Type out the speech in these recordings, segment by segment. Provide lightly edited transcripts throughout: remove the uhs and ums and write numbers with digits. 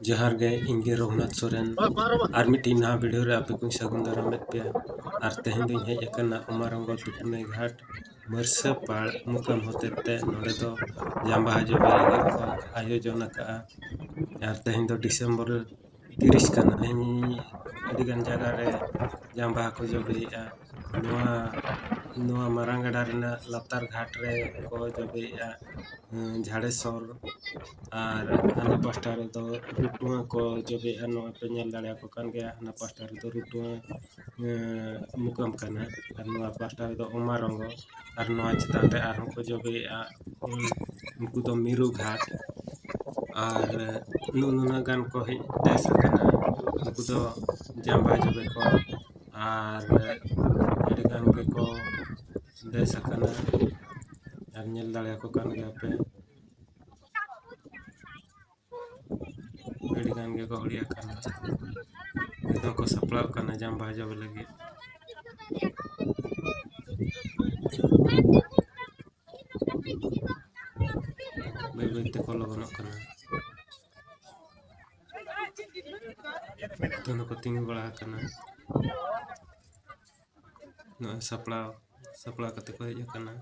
जहर गे इंगे रघुनाथ सोरेन और मिट्टी नहा वीडियो रे आपे कुछ सगुन दारामेद पे और तेहन दिन हेज अकना उमारंगो तुपुने घाट मरसा पाड़ मुकाम होते ते नोडे दो जाम्बा जबे लगे को आयोजन का और तेहन दो डिसेंबर 30 कना अडिगान जगह रे जाम्बा को जबे नुआ मारांगड़ा लतार घाट रे को जबे झाड़ेसर और हाना पास्टा रे दो रुटुआ को जबे नोआ पे नेल दाड़े को कान गया हाना पास्टा रे दो रुटुआ मुकाम कना और नोआ पास्टा रे दो उमारंगो और नोआ चितान रे आरहों को जबे उनको दो मीरू घाट और नुना गान को हेज देश कना उनको दो जाम्बा जबे को और अडिगान गे को देश कना और नेल दाड़े को कान गया पे अडिगान गे को हड़िया कना नितो को सपड़ा कना जाम्बा जबे लगे बैते को लगन कना दोनों को तिंग बड़ा कना न सपड़ा कते को हेज कना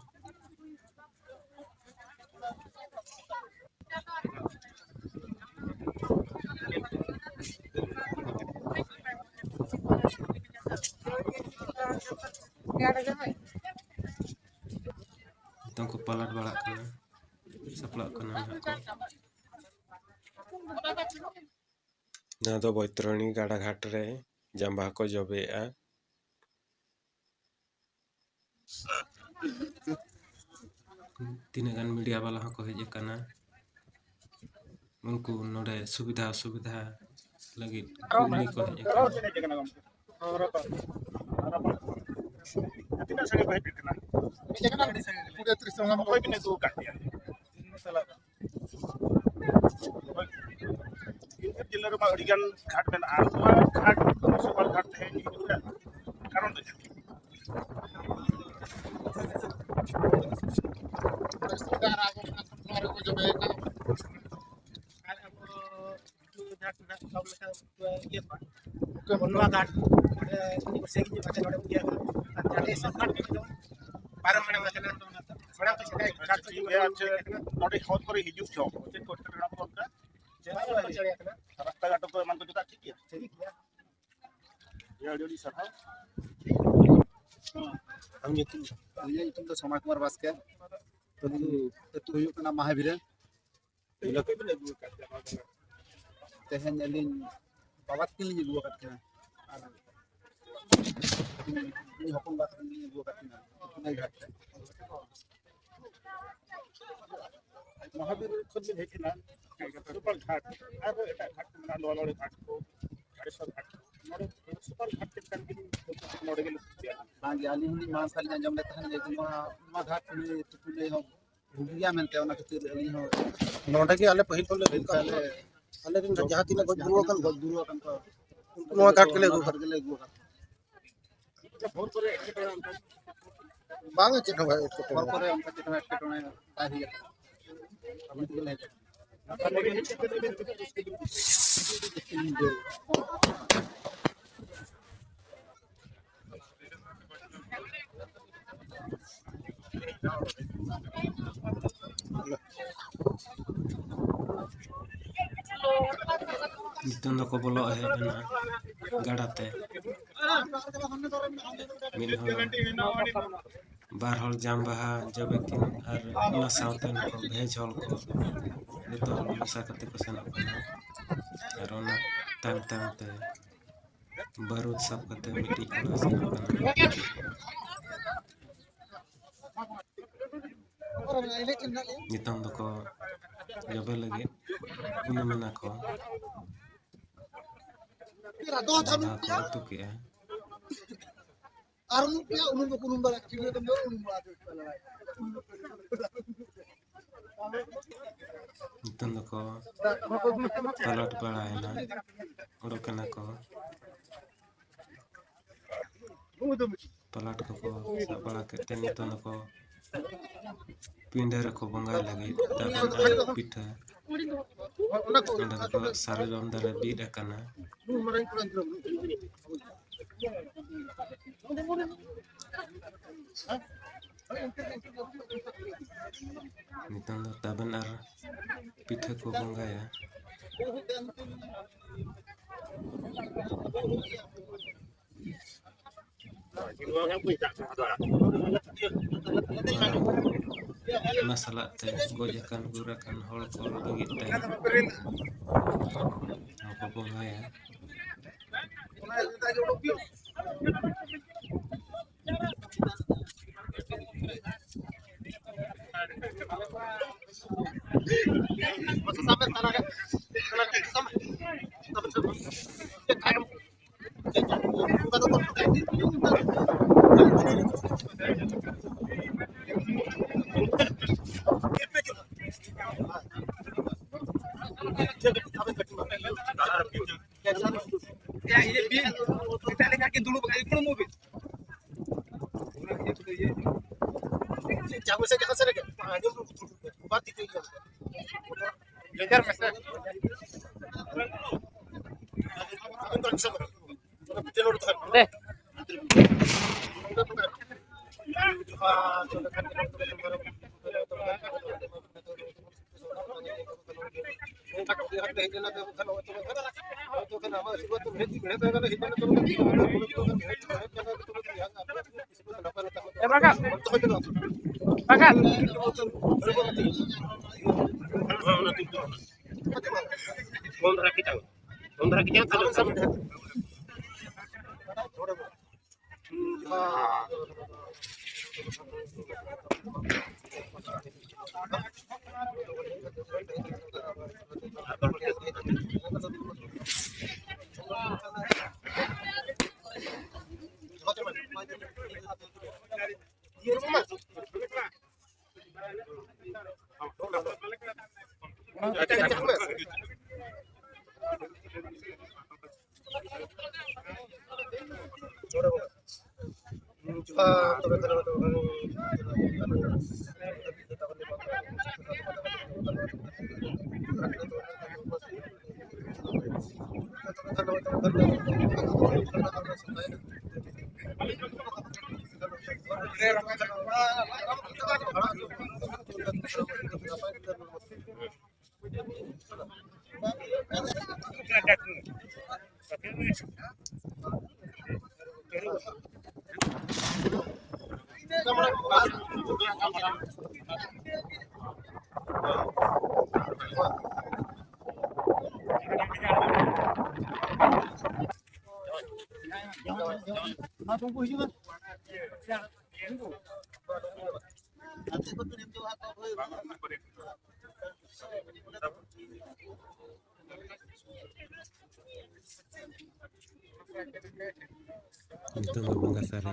को पलट बड़ा कना सपड़ा कना ना दो बैतरणी गाड़ा घाट रे जाम्बा को जबे तीन गान मीडिया वाला को हेज कना उनको नोडे सुविधा लगी कुली को हेज कना Tidak sangat baik kena. Udah terus sama kau ini tuh kan ya. Ini jilar rumah origan ghat dan arma ghat super ghat है ini juga. Karon tuh. Sudah aku baru ko jobe ka. Kan aku itu ghat kau lekas iya Pak. Ke Bonua ghat ini bersih ini macam ada dia. Jadi sangat itu para mana macam itu थोड़ा कुछ है घाट से ये आज notice बहुत करे हिजुक छो check करते रहना पड़ता है रास्ता घाट तो मन को जुता ठीक है ये ऑडियो दी सर हम ये तुम तो समाज कुमार बास्के तो हुयु कना महावीर इलाके में लगू करते तेहन एलिन बाबात के लिए लगू करते हैं ini hopon baat ini gua katina tunai ghat Mahavir खुद में देखना सुपर घाट और एटा घाट में लोलोड़े घाट को घाटेश्वर घाट मोरे सुपर घाट के कान की मोड़े गेल हां जाली हुनी मां साली अंजम लेते हैं लेकिन मा घाट में तुले हो भूगिया मेनते ओना खातिर अली हो नोडे के आले पहिल पले भेल का आले दिन जहां तीन गजदुरो kan को नो घाट के ले गो घर के ले गो बहुत करे बांगे चेटो भाई बहुत करे हमका चेटो ने ताही हम तो ले नितन को बोलो है बना गाड़ाते बार हल जाम्बा जबे किन और ना साउतन को भेज हल को नितो हल मसा कते को सेन कना और ना ताम ते बारूद सब कते मिट्टी को सेन कना नितन को जबे लगे उन मना को तो क्या Arun pia unun ko number active to unun ba नितन को पलट पड़ा है ना और कना को पलट को सब बड़ा के नितन को पिंडा रखो बंगा लगे ताबन पिठा अंडा को सारे अंदर बीट करना नितंग दो ताबन आर पिठा को बंगा या masalah teh gojakan gurakan hol kol begitu teh apa bunga ya Ya, ini kita lihatin dulu pakai itu mobil. Jangan saya kasar ke. Buat itu. Lejar mesra. Deh. itu ngomong kasar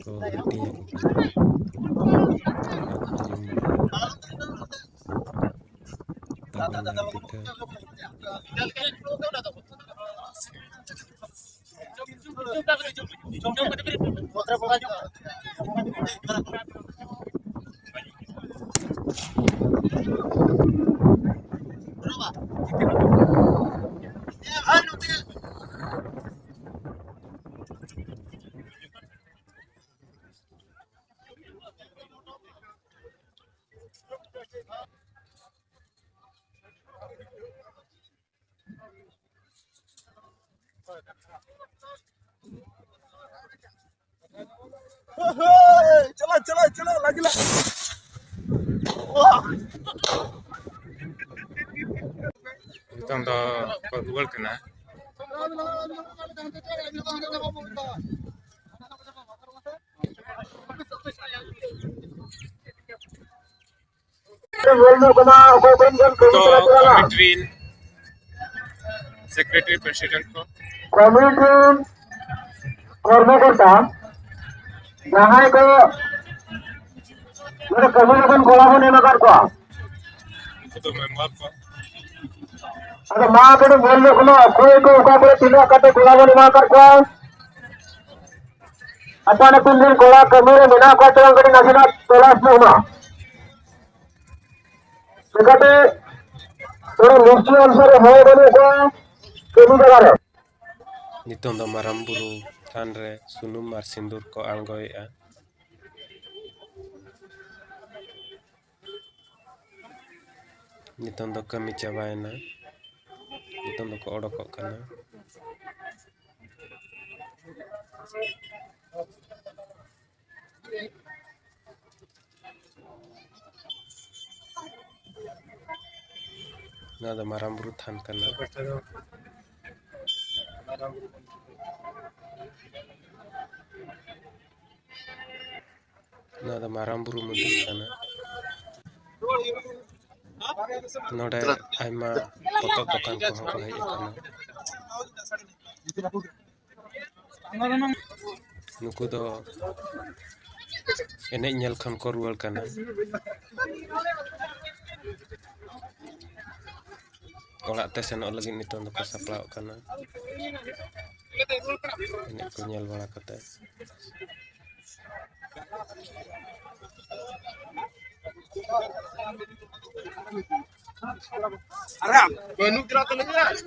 ko hatinya चला लगी ला Itong do pag-google ka na. Committee Secretary President ko. Committee কর্মকর্তা যাহাই को मेरे communication कोलाबो नेना कर को तो मेंबर को अरे मां के बोल लो कोई को उका को तीन काटे कोलाबो नेना कर को Apan apun din kola kami re mena ko tulang kadi nasina tolas mohna. Sekate toro lucu ansare hoye banu ko kami jagare. Nitong do maram buru than re sunum ar sindur ko anggoya. Nitong do kami cabayna. Nitong do ko odokok kana. Nah do maram buru than kana. Nah do maram buru mudul kana. Node aima potok dokan ko ko hej akana. Nuku do enek nyel khan ko ruwal kana. Orak te senok lagi nitong do ko saplao kana. Enek ko nyel bala kate. Banu kira to lagi.